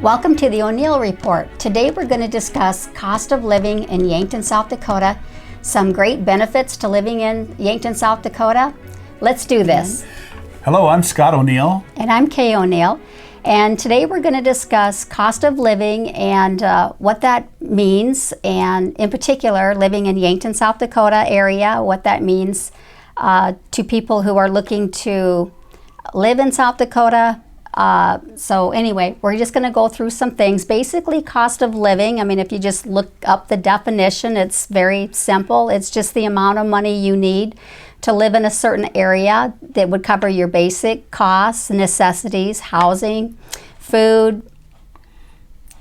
Welcome to the O'Neill Report. Today we're going to discuss cost of living in Yankton, South Dakota, some great benefits to living in Yankton, South Dakota. Let's do this. Hello, I'm Scott O'Neill. And I'm Kaye O'Neill. And today we're going to discuss cost of living and what that means, and in particular living in Yankton, South Dakota area, what that means to people who are looking to live in South Dakota. So anyway, we're just going to go through some things. Basically, cost of living, I mean, if you just look up the definition, it's very simple. It's just the amount of money you need to live in a certain area that would cover your basic costs, necessities, housing, food,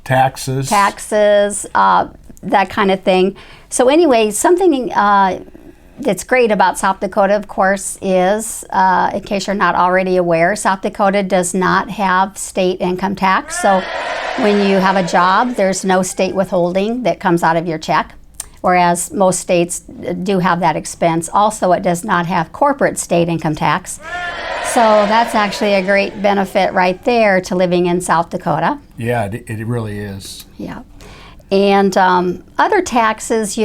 taxes, that kind of thing. So anyway, something that's great about South Dakota, of course, is, in case you're not already aware, South Dakota does not have state income tax. So when you have a job, there's no state withholding that comes out of your check, whereas most states do have that expense. Also, it does not have corporate state income tax. So that's actually a great benefit right there to living in South Dakota. Yeah, it really is. Yeah. And other taxes,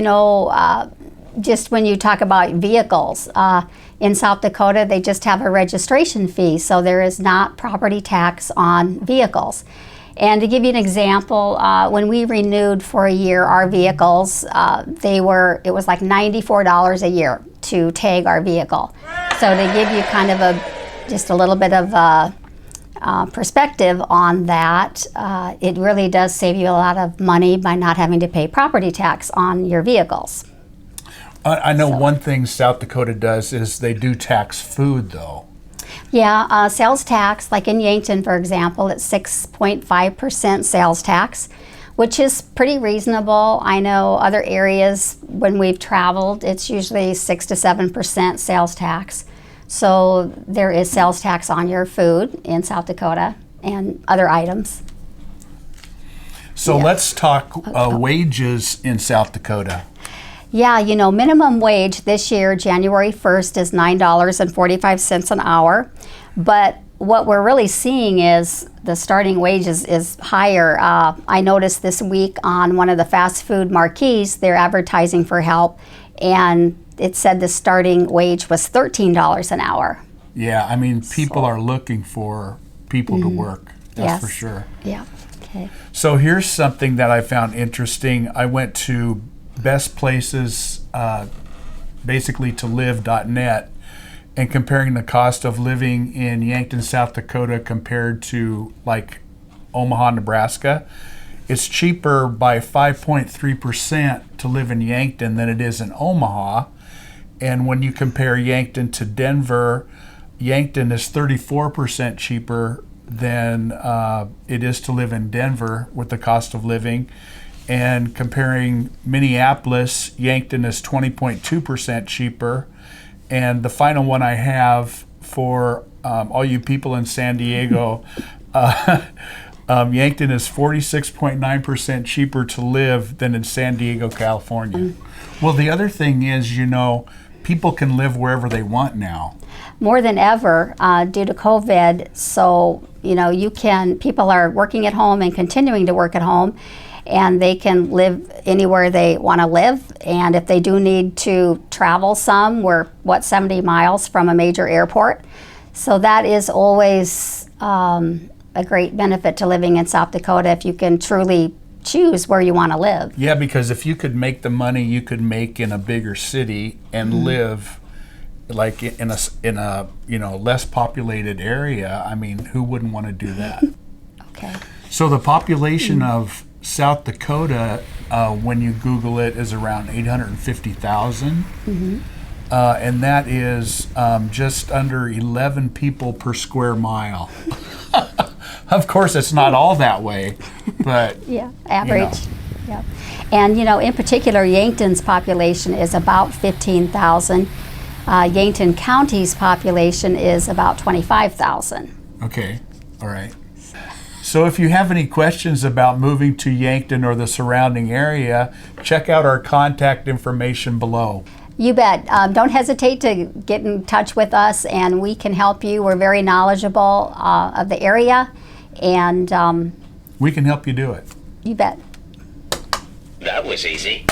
just when you talk about vehicles, in South Dakota, they just have a registration fee, so there is not property tax on vehicles. And to give you an example, when we renewed for a year our vehicles, it was like $94 a year to tag our vehicle. So to give you kind of just a little bit of perspective on that, it really does save you a lot of money by not having to pay property tax on your vehicles. I know one thing South Dakota does is they do tax food, though. Yeah, sales tax, like in Yankton, for example, it's 6.5% sales tax, which is pretty reasonable. I know other areas, when we've traveled, it's usually 6 to 7% sales tax. So there is sales tax on your food in South Dakota and other items. So let's talk wages in South Dakota. Yeah, minimum wage this year, January 1st, is $9.45 an hour. But what we're really seeing is the starting wage is higher. I noticed this week on one of the fast food marquees, they're advertising for help, and it said the starting wage was $13 an hour. Yeah, I mean, people are looking for people to work. That's for sure. Yeah. Okay. So here's something that I found interesting. I went to best places basically to live.net and comparing the cost of living in Yankton, South Dakota compared to like Omaha, Nebraska. It's cheaper by 5.3% to live in Yankton than it is in Omaha. And when you compare Yankton to Denver, Yankton is 34% cheaper than it is to live in Denver with the cost of living. And comparing Minneapolis, Yankton is 20.2% cheaper. And the final one I have for all you people in San Diego, Yankton is 46.9% cheaper to live than in San Diego, California. Well, the other thing is, people can live wherever they want now. More than ever due to COVID. So, people are working at home and continuing to work at home, and they can live anywhere they want to live. And if they do need to travel some, we're 70 miles from a major airport. So that is always a great benefit to living in South Dakota, if you can truly choose where you want to live. Yeah, because if you could make the money you could make in a bigger city and live like in a less populated area, I mean, who wouldn't want to do that? Okay. So the population of South Dakota, when you Google it, is around 850,000. And that is just under 11 people per square mile. Of course, it's not all that way, but yeah, average. Yeah. And in particular, Yankton's population is about 15,000. Yankton County's population is about 25,000. Okay, all right. So if you have any questions about moving to Yankton or the surrounding area, check out our contact information below. You bet. Don't hesitate to get in touch with us, and we can help you. We're very knowledgeable of the area, and We can help you do it. You bet. That was easy.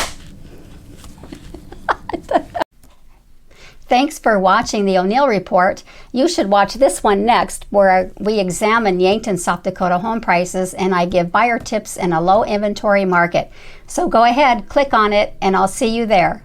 Thanks for watching the O'Neill Report. You should watch this one next, where we examine Yankton, South Dakota home prices, and I give buyer tips in a low inventory market. So go ahead, click on it, and I'll see you there.